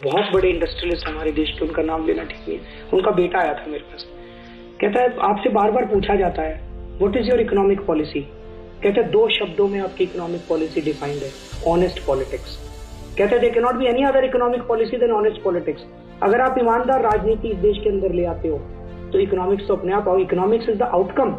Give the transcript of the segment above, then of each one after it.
बहुत बड़े इंडस्ट्रियलिस्ट हमारे देश के, उनका नाम लेना ठीक नहीं है। उनका बेटा आया था मेरे पास, कहता है आपसे बार बार पूछा जाता है what is your economic policy. कहता है 2 शब्दों में आपकी इकोनॉमिक पॉलिसी डिफाइंड है, ऑनेस्ट पॉलिटिक्स। कहते हैं there can not be any other economic policy than honest politics. अगर आप ईमानदार राजनीति इस देश के अंदर ले आते हो तो इकोनॉमिक्स तो अपने आप आओ, इकोनॉमिक्स इज द आउटकम।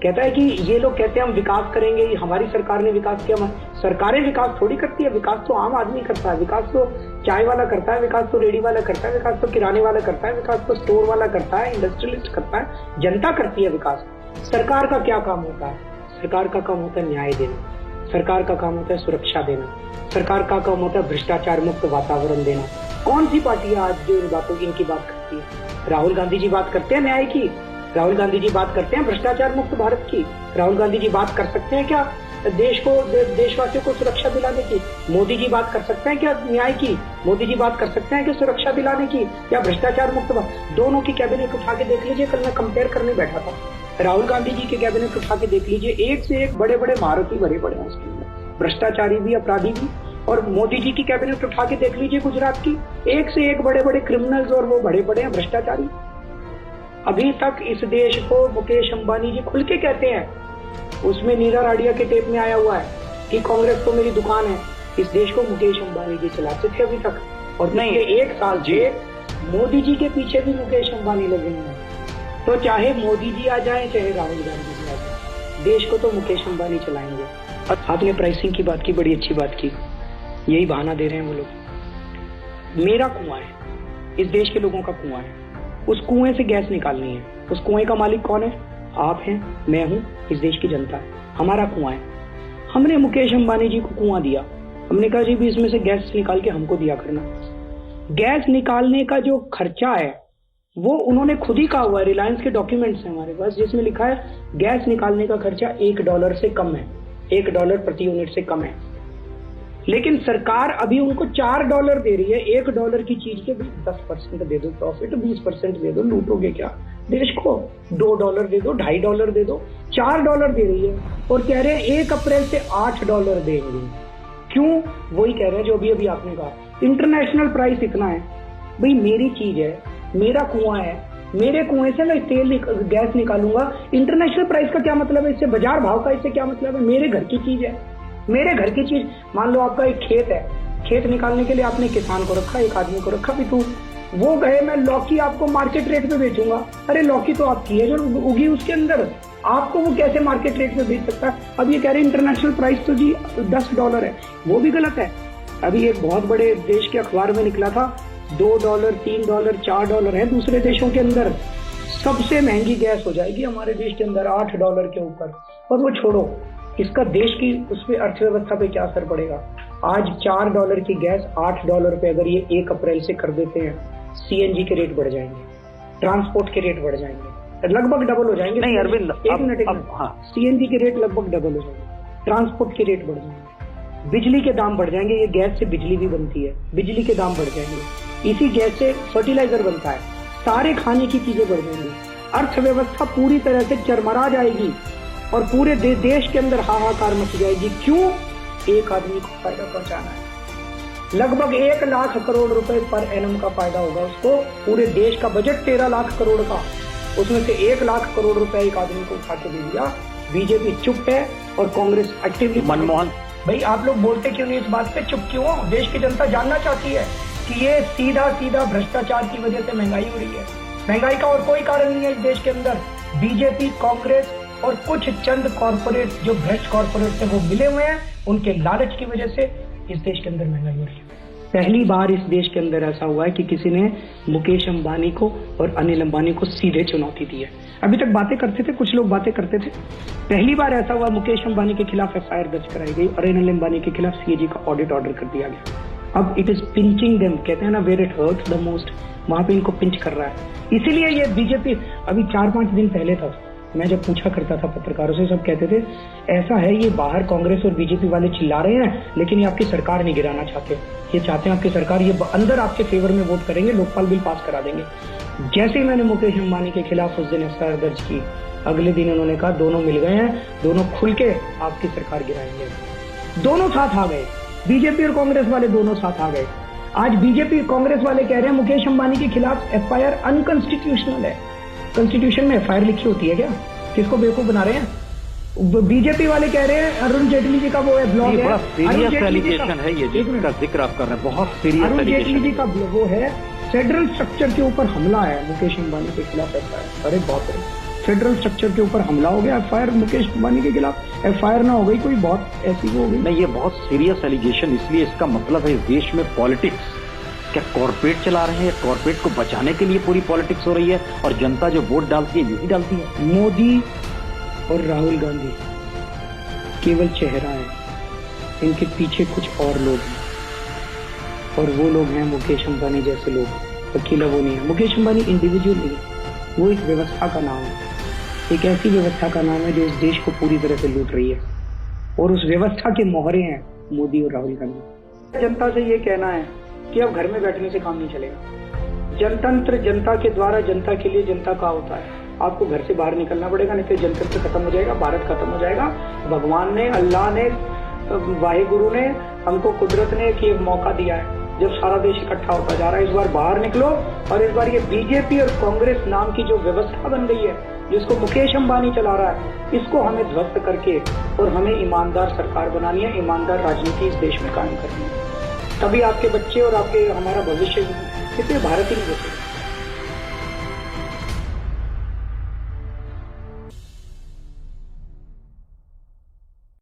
कहता है कि ये लोग कहते हैं हम विकास करेंगे, हमारी सरकार ने विकास किया। सरकारें विकास थोड़ी करती है, विकास तो आम आदमी करता है, विकास तो चाय वाला करता है, विकास तो रेडी वाला करता है, विकास तो किराने वाला करता है, विकास तो स्टोर वाला करता है, इंडस्ट्रियलिस्ट करता है, जनता करती है विकास। सरकार का क्या काम होता है? सरकार का काम होता है न्याय देना, सरकार का काम होता है सुरक्षा देना, सरकार का काम होता है भ्रष्टाचार मुक्त वातावरण देना। कौन सी पार्टी आज जो इन बातों की इनकी बात करती है? राहुल गांधी जी बात करते हैं न्याय की, राहुल गांधी जी बात करते हैं भ्रष्टाचार मुक्त भारत की, राहुल गांधी जी बात कर सकते हैं क्या देशवासियों को सुरक्षा दिलाने की? मोदी जी बात कर सकते हैं क्या न्याय की? मोदी जी बात कर सकते हैं कि सुरक्षा दिलाने की या भ्रष्टाचार मुक्त? दोनों की कैबिनेट उठा के देख लीजिए, कल मैं कंपेयर करने बैठा था। राहुल गांधी जी के कैबिनेट उठा के देख लीजिए, एक से एक बड़े बड़े महारथी भरे पड़े हैं उसके अंदर, भ्रष्टाचारी भी अपराधी भी। और मोदी जी की कैबिनेट उठा के देख लीजिए गुजरात की, एक से एक बड़े बड़े क्रिमिनल्स और वो बड़े बड़े हैं भ्रष्टाचारी। अभी तक इस देश को मुकेश अंबानी जी खुल के कहते हैं, उसमें नीरा राडिया के टेप में आया हुआ है कि कांग्रेस तो मेरी दुकान है। इस देश को मुकेश अंबानी जी चलाते थे अभी तक, और नहीं 1 साल से मोदी जी के पीछे भी मुकेश अंबानी लगे हुए हैं। तो चाहे मोदी जी आ जाए चाहे राहुल गांधी जी आ जाए, देश को तो मुकेश अंबानी चलाएंगे। आपने प्राइसिंग की बात की, बड़ी अच्छी बात की, यही बहाना दे रहे हैं वो लोग। मेरा कुआं है, इस देश के लोगों का कुआं है, उस कुएं से गैस निकालनी है। उस कुएं का मालिक कौन है? आप हैं, मैं हूं, इस देश की जनता है। हमारा कुआं है। हमने मुकेश अंबानी जी को कुआं दिया, हमने कहा जी भी इसमें से गैस निकाल के हमको दिया करना। गैस निकालने का जो खर्चा है वो उन्होंने खुद ही कहा हुआ है, रिलायंस के डॉक्यूमेंट्स हैं हमारे पास जिसमें लिखा है गैस निकालने का खर्चा $1 से कम है, $1 प्रति यूनिट से कम है। लेकिन सरकार अभी उनको $4 दे रही है। $1 की चीज के भी 10% दे दो प्रॉफिट, 20% दे दो, लूटोगे क्या देश को? $2 दे दो, $2.5 दे दो, $4 दे रही है और कह रहे हैं 1 अप्रैल से $8 देंगे। क्यों? वही कह रहे हैं जो अभी अभी आपने कहा, इंटरनेशनल प्राइस इतना है। भाई मेरी चीज है, मेरा कुआं है, मेरे कुएं से मैं तेल गैस निकालूंगा। इंटरनेशनल प्राइस का क्या मतलब है? इससे बाजार भाव का इससे क्या मतलब है? मेरे घर की चीज है, मेरे घर की चीज। मान लो आपका एक खेत है, खेत निकालने के लिए आपने किसान को रखा, एक आदमी को रखा, भी तू वो गए मैं लौकी आपको मार्केट रेट पे बेचूंगा। अरे लौकी तो आपकी है जो उगी उसके अंदर, आपको वो कैसे मार्केट रेट पे बेच सकता है? अब ये कह रहे हैं इंटरनेशनल प्राइस तो जी $10 है, वो भी गलत है। अभी एक बहुत बड़े देश के अखबार में निकला था $2, $3, $4 है दूसरे देशों के अंदर। सबसे महंगी गैस हो जाएगी हमारे देश के अंदर $8 के ऊपर। और वो छोड़ो, इसका देश की उसमें अर्थव्यवस्था पे क्या असर पड़ेगा? आज $4 की गैस $8 पे अगर ये 1 अप्रैल से कर देते हैं, सीएनजी के रेट बढ़ जाएंगे, ट्रांसपोर्ट के रेट बढ़ जाएंगे, लगभग डबल हो जाएंगे। नहीं अरविंद, एक मिनट, हाँ, सीएनजी के रेट लगभग डबल हो जाएंगे, ट्रांसपोर्ट के रेट बढ़ जाएंगे, बिजली के दाम बढ़ जाएंगे। ये गैस से बिजली भी बनती है, बिजली के दाम बढ़ जाएंगे, इसी गैस से फर्टिलाइजर बनता है, सारे खाने की चीजें बढ़ जाएंगी, अर्थव्यवस्था पूरी तरह से चरमरा जाएगी और पूरे देश के अंदर हाहाकार मच जाएगी। क्यों? एक आदमी को फायदा पहुंचाना है। लगभग 1 लाख करोड़ रुपए पर एनम का फायदा होगा उसको। पूरे देश का बजट 13 लाख करोड़ का, उसमें से 1 लाख करोड़ रुपए एक आदमी को उठा के दे दिया। बीजेपी चुप है और कांग्रेस एक्टिवली। मनमोहन भाई आप लोग बोलते क्यों नहीं इस बात पे? चुप क्यों हो? देश की जनता जानना चाहती है कि ये सीधा सीधा भ्रष्टाचार की वजह से महंगाई हो रही है। महंगाई का और कोई कारण नहीं है इस देश के अंदर। बीजेपी, कांग्रेस और कुछ चंद कॉर्पोरेट जो भ्रष्ट कॉर्पोरेट से वो मिले हुए हैं, उनके लालच की वजह से इस देश के अंदर महंगाई हो रही है। पहली बार इस देश के अंदर ऐसा हुआ है कि किसी ने मुकेश अंबानी को और अनिल अंबानी को सीधे चुनौती दी है। अभी तक बातें करते थे, कुछ लोग बातें करते थे, पहली बार ऐसा हुआ मुकेश अंबानी के खिलाफ एफआईआर दर्ज कराई गई और अनिल अंबानी के खिलाफ सीएजी का ऑडिट ऑर्डर कर दिया गया। अब इट इज पिंचिंग देम, कहते हैं ना where it hurts the most, वहां पे इनको पिंच कर रहा है। इसीलिए ये बीजेपी, अभी 4-5 दिन पहले था, मैं जब पूछा करता था पत्रकारों से, सब कहते थे ऐसा है ये बाहर कांग्रेस और बीजेपी वाले चिल्ला रहे हैं लेकिन ये आपकी सरकार नहीं गिराना चाहते, ये चाहते हैं आपकी सरकार, ये अंदर आपके फेवर में वोट करेंगे, लोकपाल बिल पास करा देंगे। जैसे ही मैंने मुकेश अंबानी के खिलाफ उस दिन एफआईआर दर्ज की, अगले दिन उन्होंने कहा दोनों मिल गए हैं, दोनों खुल के आपकी सरकार गिराएंगे। दोनों साथ आ गए, बीजेपी और कांग्रेस वाले दोनों साथ आ गए। आज बीजेपी कांग्रेस वाले कह रहे हैं मुकेश अंबानी के खिलाफ एफआईआर अनकॉन्स्टिट्यूशनल है। कॉन्स्टिट्यूशन में एफआईआर लिखी होती है क्या? किसको बेवकूफ बना रहे हैं? बीजेपी वाले कह रहे हैं अरुण जेटली जी का वो है ब्लॉग है, सीरियस एलिगेशन है ये जिसका जिक्र आप कर रहे हैं, बहुत सीरियस अरुण जेटली जी एलिगेशन का वो है, फेडरल स्ट्रक्चर के ऊपर हमला है मुकेश अंबानी के खिलाफ एफआईआर। अरे बाप रे, फेडरल स्ट्रक्चर के ऊपर हमला हो गया, एफआईआर मुकेश अंबानी के खिलाफ एफआईआर ना हो गई कोई बहुत ऐसी वो हो गई नहीं, ये बहुत सीरियस एलिगेशन, इसलिए इसका मतलब है इस देश में पॉलिटिक्स क्या कॉर्पोरेट चला रहे हैं, कॉर्पोरेट को बचाने के लिए पूरी पॉलिटिक्स हो रही है और जनता जो वोट डालती है यही डालती है। मोदी और राहुल गांधी केवल चेहरा है, इनके पीछे कुछ और लोग हैं और वो लोग हैं मुकेश अंबानी जैसे लोग। अकेला वो नहीं है, मुकेश अंबानी इंडिविजुअल नहीं है, वो एक व्यवस्था का नाम है, एक ऐसी व्यवस्था का नाम है जो इस देश को पूरी तरह से लूट रही है और उस व्यवस्था के मोहरे हैं मोदी और राहुल गांधी। जनता से ये कहना है कि अब घर में बैठने से काम नहीं चलेगा। जनतंत्र जनता के द्वारा जनता के लिए जनता का होता है। आपको घर से बाहर निकलना पड़ेगा, नहीं तो जनतंत्र खत्म हो जाएगा, भारत खत्म हो जाएगा। भगवान ने, अल्लाह ने, वाहिगुरु ने, हमको कुदरत ने एक मौका दिया है जब सारा देश इकट्ठा होता जा रहा है। इस बार बाहर निकलो और इस बार ये बीजेपी और कांग्रेस नाम की जो व्यवस्था बन गई है जिसको मुकेश अंबानी चला रहा है, इसको हमें ध्वस्त करके और हमें ईमानदार सरकार बनानी है, ईमानदार राजनीति इस देश में कायम करनी है। तभी आपके बच्चे और आपके हमारा भविष्य कितने भारत ही नहीं बचेगा।